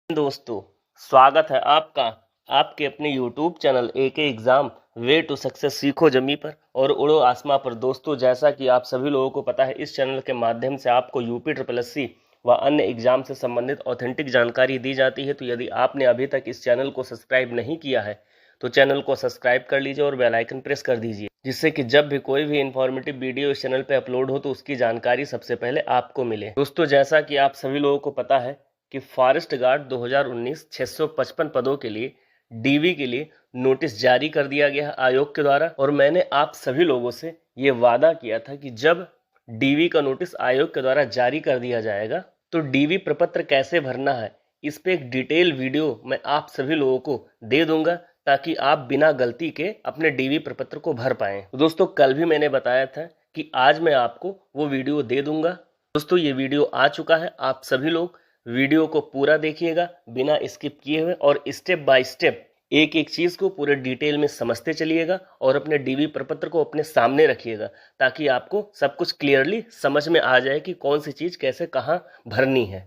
दोस्तों, स्वागत है आपका आपके अपने YouTube channel AK exam way to success सीखो जमी पर और उड़ो आसमां पर। दोस्तों, जैसा कि आप सभी लोगों को पता है, इस चैनल के माध्यम से आपको यूपी ट्रिपल एस सी व अन्य एग्जाम से संबंधित ऑथेंटिक जानकारी दी जाती है। तो यदि आपने अभी तक इस चैनल को सब्सक्राइब नहीं किया है तो चैनल को सब्सक्राइब कर लीजिए और बेल आइकन प्रेस कर दीजिए, जिससे कि जब भी कोई भी इंफॉर्मेटिव वीडियो इस चैनल पे अपलोड हो तो उसकी जानकारी सबसे पहले आपको मिले। दोस्तों, जैसा कि आप सभी लोगों को पता है कि फॉरेस्ट गार्ड 2019 655 पदों के लिए डीवी के लिए नोटिस जारी कर दिया गया है आयोग के द्वारा। और मैंने आप सभी लोगों से ये वादा किया था कि जब डीवी का नोटिस आयोग के द्वारा जारी कर दिया जाएगा तो डीवी प्रपत्र कैसे भरना है, इस पे एक डिटेल वीडियो मैं आप सभी लोगों को दे दूंगा, ताकि आप बिना गलती के अपने डीवी प्रपत्र को भर पाएं। तो दोस्तों, कल भी मैंने बताया था कि आज मैं आपको वो वीडियो दे दूंगा। दोस्तों, ये वीडियो आ चुका है। आप सभी लोग वीडियो को पूरा देखिएगा बिना स्किप किए हुए और स्टेप बाय स्टेप एक एक चीज को पूरे डिटेल में समझते चलिएगा और अपने डीवी प्रपत्र को अपने सामने रखिएगा, ताकि आपको सब कुछ क्लियरली समझ में आ जाए कि कौन सी चीज कैसे कहाँ भरनी है।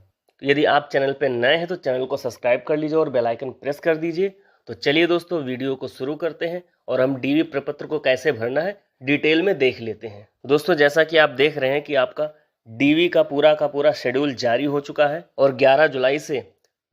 तो यदि आप चैनल पर नए हैं तो चैनल को सब्सक्राइब कर लीजिए और बेल आइकन प्रेस कर दीजिए। तो चलिए दोस्तों, वीडियो को शुरू करते हैं और हम डीवी प्रपत्र को कैसे भरना है डिटेल में देख लेते हैं। दोस्तों, जैसा कि आप देख रहे हैं कि आपका डीवी का पूरा शेड्यूल जारी हो चुका है और 11 जुलाई से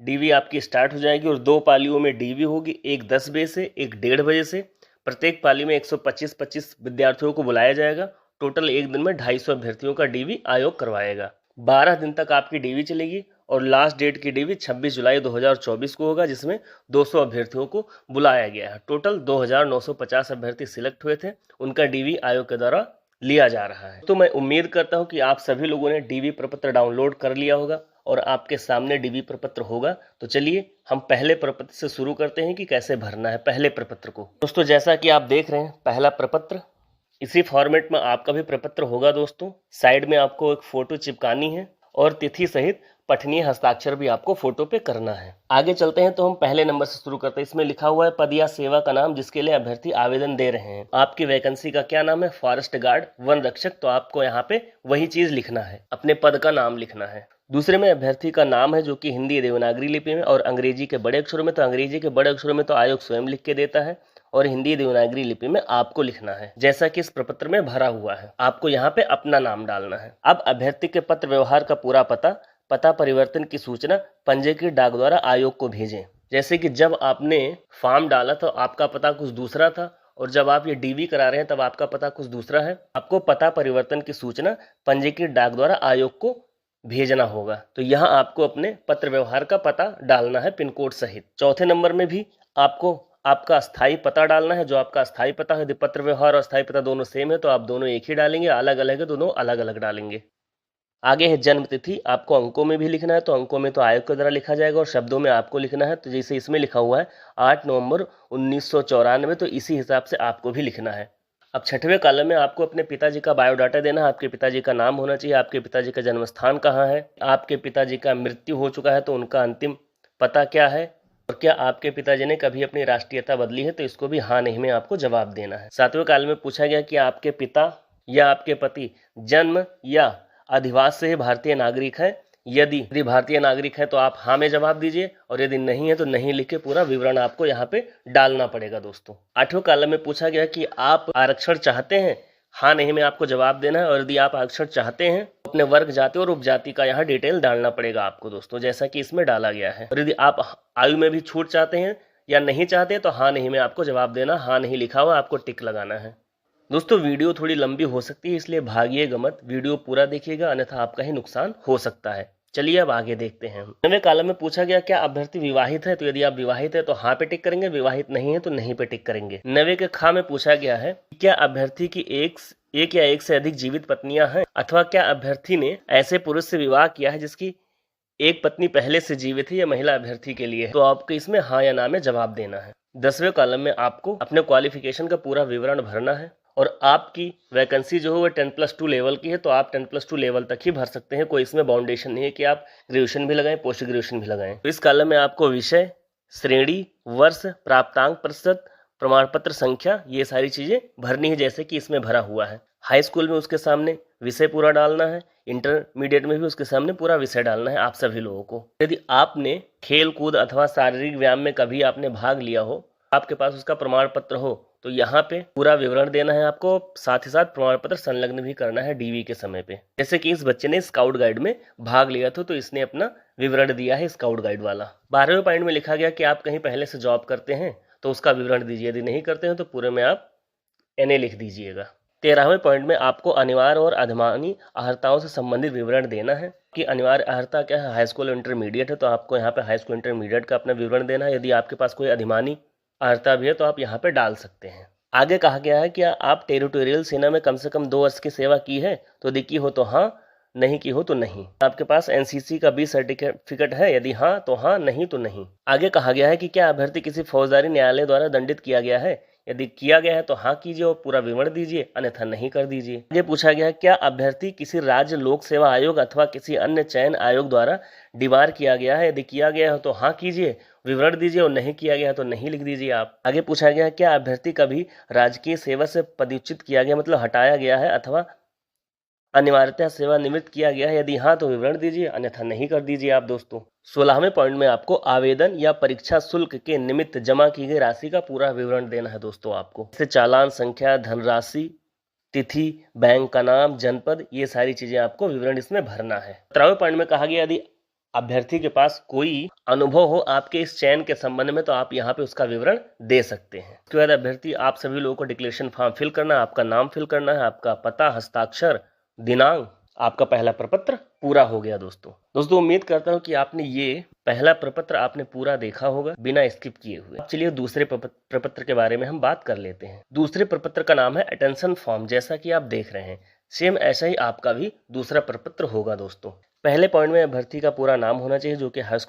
डीवी आपकी स्टार्ट हो जाएगी और 2 पालियों में डीवी होगी, एक 10 बजे से एक 1:30 बजे से। प्रत्येक पाली में 125 विद्यार्थियों को बुलाया जाएगा। टोटल एक दिन में 250 अभ्यर्थियों का डीवी आयोग करवाएगा। 12 दिन तक आपकी डीवी चलेगी और लास्ट डेट की डीवी 26 जुलाई 2024 को होगा, जिसमें 200 अभ्यर्थियों को बुलाया गया है। टोटल 2950 अभ्यर्थी सिलेक्ट हुए थे, उनका डीवी आयोग के द्वारा लिया जा रहा है। तो मैं उम्मीद करता हूं कि आप सभी लोगों ने डीवी प्रपत्र डाउनलोड कर लिया होगा और आपके सामने डीवी प्रपत्र होगा। तो चलिए हम पहले प्रपत्र से शुरू करते हैं कि कैसे भरना है पहले प्रपत्र को। दोस्तों, जैसा कि आप देख रहे हैं, पहला प्रपत्र इसी फॉर्मेट में आपका भी प्रपत्र होगा। दोस्तों, साइड में आपको एक फोटो चिपकानी है और तिथि सहित पठनीय हस्ताक्षर भी आपको फोटो पे करना है। आगे चलते हैं तो हम पहले नंबर से शुरू करते हैं। इसमें लिखा हुआ है पद या सेवा का नाम जिसके लिए अभ्यर्थी आवेदन दे रहे हैं। आपकी वैकेंसी का क्या नाम है? फॉरेस्ट गार्ड वन रक्षक। तो आपको यहाँ पे वही चीज लिखना है, अपने पद का नाम लिखना है। दूसरे में अभ्यर्थी का नाम है जो कि हिंदी देवनागरी लिपि में और अंग्रेजी के बड़े अक्षरों में। तो अंग्रेजी के बड़े अक्षरों में तो आयोग स्वयं लिख के देता है और हिंदी देवनागरी लिपि में आपको लिखना है, जैसा कि इस प्रपत्र में भरा हुआ है। आपको यहाँ पे अपना नाम डालना है। अब अभ्यर्थी के पत्र व्यवहार का पूरा पता परिवर्तन की सूचना पंजीकृत डाक द्वारा आयोग को भेजें। जैसे कि जब आपने फॉर्म डाला तो आपका पता कुछ दूसरा था और जब आप ये डीवी करा रहे हैं तब आपका पता कुछ दूसरा है। आपको पता परिवर्तन की सूचना पंजीकृत डाक द्वारा आयोग को भेजना होगा। तो यहाँ आपको अपने पत्र व्यवहार का पता डालना है पिन कोड सहित। चौथे नंबर में भी आपको आपका अस्थायी पता डालना है। जो आपका अस्थायी पता है, यदि पत्र व्यवहार और अस्थायी पता दोनों सेम है तो आप दोनों एक ही डालेंगे, अलग अलग है तो दोनों अलग अलग डालेंगे। आगे है जन्म तिथि। आपको अंकों में भी लिखना है, तो अंकों में तो आयोग के द्वारा लिखा जाएगा और शब्दों में आपको लिखना है। तो जैसे इसमें लिखा हुआ है 8 नवंबर 1994, तो इसी हिसाब से आपको भी लिखना है। अब छठवें कॉलम में आपको अपने पिताजी का बायोडाटा देना है। आपके पिताजी का नाम होना चाहिए, आपके पिताजी का जन्म स्थान कहाँ है, आपके पिताजी का मृत्यु हो चुका है तो उनका अंतिम पता क्या है, और क्या आपके पिताजी ने कभी अपनी राष्ट्रीयता बदली है, तो इसको भी हाँ नहीं में आपको जवाब देना है। 7वें कॉलम में पूछा गया कि आपके पिता या आपके पति जन्म या अधिवास से भारतीय नागरिक है। यदि भारतीय नागरिक है तो आप हाँ में जवाब दीजिए और यदि नहीं है तो नहीं लिख के पूरा विवरण आपको यहाँ पे डालना पड़ेगा। दोस्तों, 8वें कॉलम में पूछा गया कि आप आरक्षण चाहते हैं। हाँ नहीं में आपको जवाब देना है और यदि आप आरक्षण चाहते हैं तो अपने वर्ग, जाति और उपजाति का यहाँ डिटेल डालना पड़ेगा आपको दोस्तों, जैसा कि इसमें डाला गया है। और यदि आप आयु में भी छूट चाहते हैं या नहीं चाहते तो हाँ नहीं में आपको जवाब देना। हाँ नहीं लिखा हुआ आपको टिक लगाना है। दोस्तों, वीडियो थोड़ी लंबी हो सकती है, इसलिए भागिएगा मत, वीडियो पूरा देखिएगा, अन्यथा आपका ही नुकसान हो सकता है। चलिए अब आगे देखते हैं। 9वें कॉलम में पूछा गया क्या अभ्यर्थी विवाहित है। तो यदि आप विवाहित है तो हाँ पे टिक करेंगे, विवाहित नहीं है तो नहीं पे टिक करेंगे। 9वें के खा में पूछा गया है क्या अभ्यर्थी की एक या एक से अधिक जीवित पत्नियां हैं, अथवा क्या अभ्यर्थी ने ऐसे पुरुष से विवाह किया है जिसकी एक पत्नी पहले से जीवित है या महिला अभ्यर्थी के लिए। तो आपको इसमें हाँ या ना में जवाब देना है। 10वें कॉलम में आपको अपने क्वालिफिकेशन का पूरा विवरण भरना है और आपकी वैकेंसी जो है वो 10+2 लेवल की है, तो आप 10+2 लेवल तक ही भर सकते हैं। कोई इसमें बाउंडेशन नहीं है कि आप ग्रेजुएशन भी लगाएं, पोस्ट ग्रेजुएशन भी लगाएं। तो इस कॉलम में आपको विषय, श्रेणी, वर्ष, प्राप्तांक प्रतिशत, प्रमाण पत्र संख्या, ये सारी चीजें भरनी है जैसे कि इसमें भरा हुआ है। हाई स्कूल में उसके सामने विषय पूरा डालना है, इंटरमीडिएट में भी उसके सामने पूरा विषय डालना है आप सभी लोगों को। यदि आपने खेल कूद अथवा शारीरिक व्यायाम में कभी आपने भाग लिया हो, आपके पास उसका प्रमाण पत्र हो, तो यहाँ पे पूरा विवरण देना है आपको, साथ ही साथ प्रमाण पत्र संलग्न भी करना है डीवी के समय पे। जैसे कि इस बच्चे ने स्काउट गाइड में भाग लिया था तो इसने अपना विवरण दिया है स्काउट गाइड वाला। 12वें पॉइंट में लिखा गया कि आप कहीं पहले से जॉब करते हैं तो उसका विवरण दीजिए, यदि नहीं करते हैं तो पूरे में आप NA लिख दीजिएगा। 13वें पॉइंट में आपको अनिवार्य और अधिमानी अर्हताओं से संबंधित विवरण देना है कि अनिवार्य अर्हता क्या है, हाई स्कूल इंटरमीडिएट है तो आपको यहाँ पे हाई स्कूल इंटरमीडिएट का अपना विवरण देना है। यदि आपके पास कोई अधिमानी अर्हता भी है तो आप यहाँ पे डाल सकते हैं। आगे कहा गया है कि आप टेरिटोरियल सेना में कम से कम 2 वर्ष की सेवा की है, तो यदि की हो तो हाँ, नहीं की हो तो नहीं। आपके पास NCC का B सर्टिफिकेट है, यदि हाँ तो हाँ, नहीं तो नहीं। आगे कहा गया है कि क्या अभ्यर्थी किसी फौजदारी न्यायालय द्वारा दंडित किया गया है, यदि किया गया है तो हाँ कीजिए और पूरा विवरण दीजिए, अन्यथा नहीं कर दीजिए। आगे पूछा गया है क्या अभ्यर्थी किसी राज्य लोक सेवा आयोग अथवा किसी अन्य चयन आयोग द्वारा डिबार किया गया है, यदि किया गया है तो हाँ कीजिए, विवरण दीजिए, और नहीं किया गया तो नहीं लिख दीजिए आप। आगे पूछा गया है क्या अभ्यर्थी कभी राजकीय सेवा से पदच्युत किया गया, मतलब हटाया गया है अथवा अनिवार्यतः सेवा निवृत्त किया गया है, यदि हाँ तो विवरण दीजिए, अन्यथा नहीं कर दीजिए आप दोस्तों। 16वें पॉइंट में आपको आवेदन या परीक्षा शुल्क के निमित्त जमा की गई राशि का पूरा विवरण देना है दोस्तों आपको, जैसे चालान संख्या, धनराशि, तिथि, बैंक का नाम, जनपद, ये सारी चीजें आपको विवरण इसमें भरना है। 17वें पॉइंट में कहा गया यदि अभ्यर्थी के पास कोई अनुभव हो आपके इस चयन के संबंध में तो आप यहाँ पे उसका विवरण दे सकते हैं। उसके बाद अभ्यर्थी आप सभी लोगों को डिक्लेरेशन फॉर्म फिल करना है, आपका नाम फिल करना है, आपका पता, हस्ताक्षर, दिनांक, आपका पहला प्रपत्र पूरा हो गया दोस्तों। उम्मीद करता हूँ कि आपने ये पहला प्रपत्र आपने पूरा देखा होगा बिना स्किप किए हुए। चलिए दूसरे प्रपत्र के बारे में हम बात कर लेते हैं। दूसरे प्रपत्र का नाम है अटेंशन फॉर्म, जैसा कि आप देख रहे हैं सेम ऐसा ही आपका भी दूसरा प्रपत्र होगा दोस्तों। पहले पॉइंट में अभ्यर्थी का पूरा नाम होना चाहिए जो कि हाई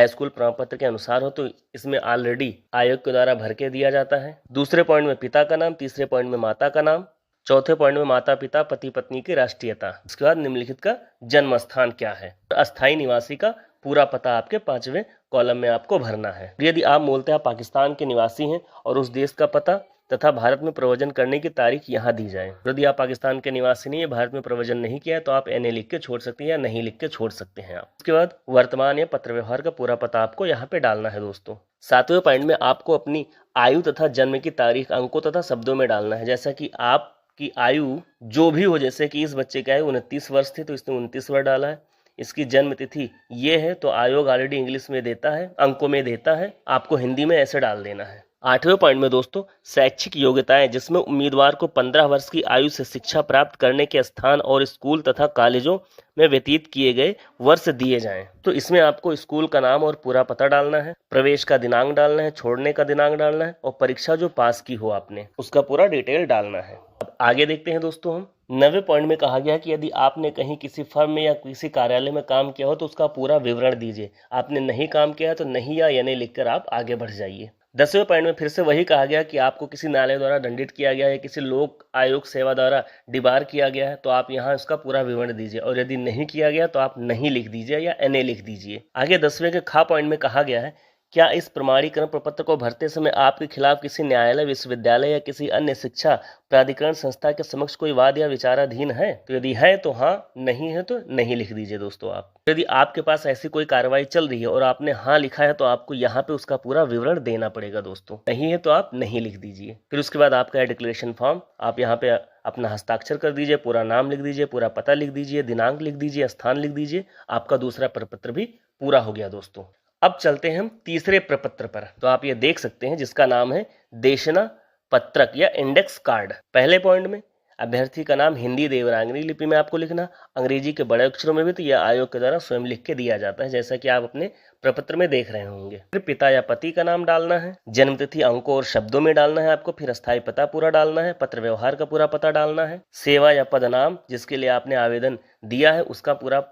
स्कूल प्रमाण पत्र के अनुसार हो, तो इसमें ऑलरेडी आयोग के द्वारा भर के दिया जाता है। दूसरे पॉइंट में पिता का नाम, तीसरे पॉइंट में माता का नाम, चौथे पॉइंट में माता पिता पति पत्नी की राष्ट्रीयता, उसके बाद निम्नलिखित का जन्म स्थान क्या है, अस्थायी निवासी का पूरा पता आपके 5वें कॉलम में आपको भरना है। यदि आप मूलतः पाकिस्तान के निवासी हैं और उस देश का पता तथा भारत में प्रव्रजन करने की तारीख यहाँ दी जाए। यदि आप पाकिस्तान के निवासी नहीं है, भारत में प्रव्रजन नहीं किया है, तो आप NA लिख के छोड़ सकते हैं या नहीं लिख के छोड़ सकते हैं आप। उसके बाद वर्तमान या पत्र व्यवहार का पूरा पता आपको यहाँ पे डालना है दोस्तों। 7वें पॉइंट में आपको अपनी आयु तथा जन्म की तारीख अंकों तथा शब्दों में डालना है, जैसा कि आपकी आयु जो भी हो, जैसे कि इस बच्चे की आयु 29 वर्ष थी तो इसने 29 वर्ष डाला है। इसकी जन्म तिथि ये है तो आयोग ऑलरेडी इंग्लिश में देता है, अंकों में देता है, आपको हिंदी में ऐसे डाल देना है। 8वें पॉइंट में दोस्तों शैक्षिक योग्यताएं, जिसमें उम्मीदवार को 15 वर्ष की आयु से शिक्षा प्राप्त करने के स्थान और स्कूल तथा कॉलेजों में व्यतीत किए गए वर्ष दिए जाएं। तो इसमें आपको स्कूल का नाम और पूरा पता डालना है, प्रवेश का दिनांक डालना है, छोड़ने का दिनांक डालना है और परीक्षा जो पास की हो आपने उसका पूरा डिटेल डालना है। अब आगे देखते हैं दोस्तों हम 9वें पॉइंट में कहा गया कि यदि आपने कहीं किसी फर्म में या किसी कार्यालय में काम किया हो तो उसका पूरा विवरण दीजिए। आपने नहीं काम किया है तो नहीं या NA लिखकर आप आगे बढ़ जाइए। 10वें पॉइंट में फिर से वही कहा गया कि आपको किसी न्यायालय द्वारा दंडित किया गया है, किसी लोक आयोग सेवा द्वारा डिबार किया गया है, तो आप यहाँ इसका पूरा विवरण दीजिए, और यदि नहीं किया गया तो आप नहीं लिख दीजिए या NA लिख दीजिए। आगे 10वें के खा पॉइंट में कहा गया है क्या इस प्रमाणीकरण प्रपत्र को भरते समय आपके खिलाफ किसी न्यायालय, विश्वविद्यालय या किसी अन्य शिक्षा प्राधिकरण संस्था के समक्ष कोई वाद या विचाराधीन है, तो यदि है तो हाँ, नहीं है तो नहीं लिख दीजिए दोस्तों आप। यदि आपके पास ऐसी कोई कार्रवाई चल रही है और आपने हाँ लिखा है तो आपको यहाँ पे उसका पूरा विवरण देना पड़ेगा दोस्तों, नहीं है तो आप नहीं लिख दीजिए। फिर उसके बाद आपका डिक्लेरेशन फॉर्म, आप यहाँ पे अपना हस्ताक्षर कर दीजिए, पूरा नाम लिख दीजिए, पूरा पता लिख दीजिए, दिनांक लिख दीजिए, स्थान लिख दीजिए, आपका दूसरा प्रपत्र भी पूरा हो गया दोस्तों। अब चलते हैं हम तीसरे प्रपत्र पर। तो आप ये देख सकते हैं जिसका नाम है देशना पत्रक या इंडेक्स कार्ड। पहले पॉइंट में अभ्यर्थी का नाम हिंदी देवनागरी लिपि में आपको लिखना, अंग्रेजी के बड़े अक्षरों में भी तो यह आयोग के द्वारा स्वयं लिख के दिया जाता है, जैसा कि आप अपने प्रपत्र में देख रहे होंगे। फिर पिता या पति का नाम डालना है, जन्म तिथि अंकों और शब्दों में डालना है आपको, फिर अस्थायी पता पूरा डालना है, पत्र व्यवहार का पूरा पता डालना है, सेवा या पद नाम जिसके लिए आपने आवेदन दिया है उसका पूरा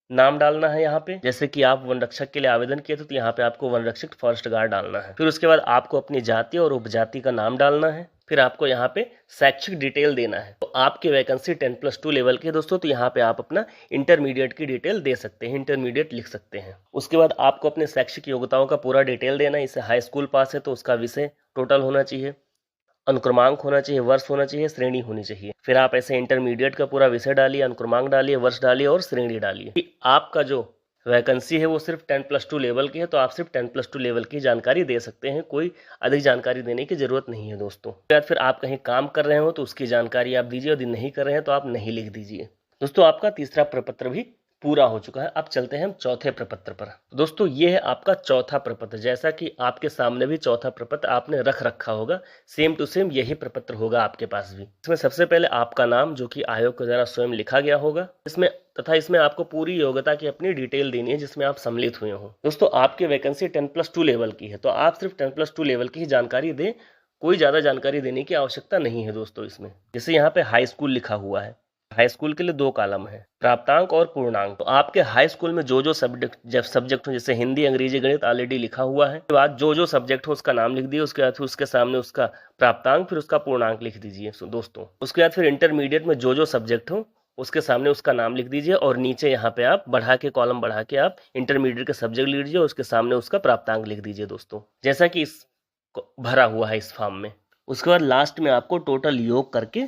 नाम डालना है यहाँ पे, जैसे कि आप वन रक्षक के लिए आवेदन किए थे तो यहाँ पे आपको वन रक्षक फॉरेस्ट गार्ड डालना है। फिर उसके बाद आपको अपनी जाति और उपजाति का नाम डालना है। फिर आपको यहाँ पे शैक्षिक डिटेल देना है। तो आपकी वैकेंसी 10+2 लेवल की है दोस्तों, तो यहाँ पे आप अपना इंटरमीडिएट की डिटेल दे सकते हैं, इंटरमीडिएट लिख सकते हैं। उसके बाद आपको अपने शैक्षिक योग्यताओं का पूरा डिटेल देना है। इसे हाई स्कूल पास है तो उसका विषय टोटल होना चाहिए, अनुक्रमांक होना चाहिए, वर्ष होना चाहिए, श्रेणी होनी चाहिए। फिर आप ऐसे इंटरमीडिएट का पूरा विषय डालिए, अनुक्रमांक डालिए, वर्ष डालिए और श्रेणी डालिए। आपका जो वैकेंसी है वो सिर्फ 10+2 लेवल की है, तो आप सिर्फ 10+2 लेवल की जानकारी दे सकते हैं, कोई अधिक जानकारी देने की जरूरत नहीं है दोस्तों। फिर आप कहीं काम कर रहे हो तो उसकी जानकारी आप दीजिए, यदि नहीं कर रहे हैं तो आप नहीं लिख दीजिए। दोस्तों आपका तीसरा प्रपत्र भी पूरा हो चुका है। अब चलते हैं हम चौथे प्रपत्र पर। दोस्तों ये है आपका चौथा प्रपत्र। जैसा कि आपके सामने भी चौथा प्रपत्र आपने रख रखा होगा, सेम टू सेम यही प्रपत्र होगा आपके पास भी। इसमें सबसे पहले आपका नाम, जो कि आयोग के द्वारा स्वयं लिखा गया होगा, इसमें आपको पूरी योग्यता की अपनी डिटेल देनी है जिसमें आप सम्मिलित हुए हो। दोस्तों आपकी वैकेंसी 10+2 लेवल की है, तो आप सिर्फ 10+2 लेवल की ही जानकारी दें, कोई ज्यादा जानकारी देने की आवश्यकता नहीं है दोस्तों इसमें। जैसे यहाँ पे हाई स्कूल लिखा हुआ है, हाई स्कूल के लिए 2 कॉलम है, प्राप्तांक और पूर्णांक। तो आपके हाई स्कूल में जो सब्जेक्ट हो, जैसे हिंदी, अंग्रेजी, गणित ऑलरेडी लिखा हुआ है, उसके बाद जो सब्जेक्ट हो उसका नाम लिख दिए, उसके बाद फिर उसके सामने उसका प्राप्तांक, फिर उसका पूर्णांक लिख दीजिए दोस्तों। उसके बाद फिर इंटरमीडिएट में जो सब्जेक्ट हो उसके सामने उसका नाम लिख दीजिए, और नीचे यहाँ पे आप कॉलम बढ़ा के आप इंटरमीडिएट के सब्जेक्ट लिख दीजिए, उसके सामने उसका प्राप्तांक लिख दीजिए दोस्तों, जैसा कि इस भरा हुआ है इस फॉर्म में। उसके बाद लास्ट में आपको टोटल योग करके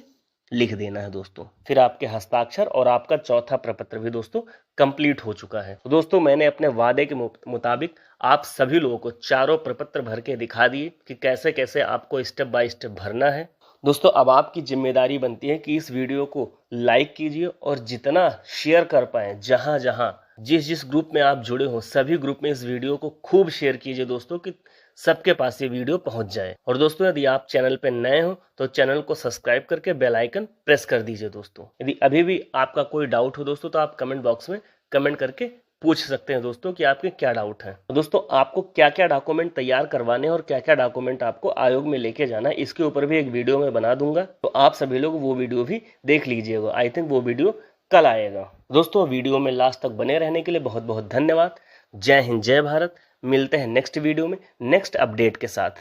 लिख देना है दोस्तों। फिर आपके हस्ताक्षर और आपका चौथा प्रपत्र भी दोस्तों कंप्लीट हो चुका है। तो दोस्तों मैंने अपने वादे के मुताबिक आप सभी लोगों को चारों प्रपत्र भर के दिखा दिए कि कैसे कैसे आपको स्टेप बाय स्टेप भरना है। दोस्तों अब आपकी जिम्मेदारी बनती है कि इस वीडियो को लाइक कीजिए और जितना शेयर कर पाए, जहां जहां जिस ग्रुप में आप जुड़े हो सभी ग्रुप में इस वीडियो को खूब शेयर कीजिए दोस्तों, कि सबके पास ये वीडियो पहुंच जाए। और दोस्तों यदि आप चैनल पे नए हो तो चैनल को सब्सक्राइब करके बेल आइकन प्रेस कर दीजिए दोस्तों। यदि अभी भी आपका कोई डाउट हो दोस्तों तो आप कमेंट बॉक्स में कमेंट करके पूछ सकते हैं दोस्तों कि आपके क्या डाउट है। तो दोस्तों आपको क्या क्या डॉक्यूमेंट तैयार करवाने और क्या क्या डॉक्यूमेंट आपको आयोग में लेके जाना है, इसके ऊपर भी एक वीडियो में बना दूंगा, तो आप सभी लोग वो वीडियो भी देख लीजिएगा। आई थिंक वो वीडियो कल आएगा। दोस्तों वीडियो में लास्ट तक बने रहने के लिए बहुत बहुत धन्यवाद। जय हिंद, जय भारत। मिलते हैं नेक्स्ट वीडियो में नेक्स्ट अपडेट के साथ।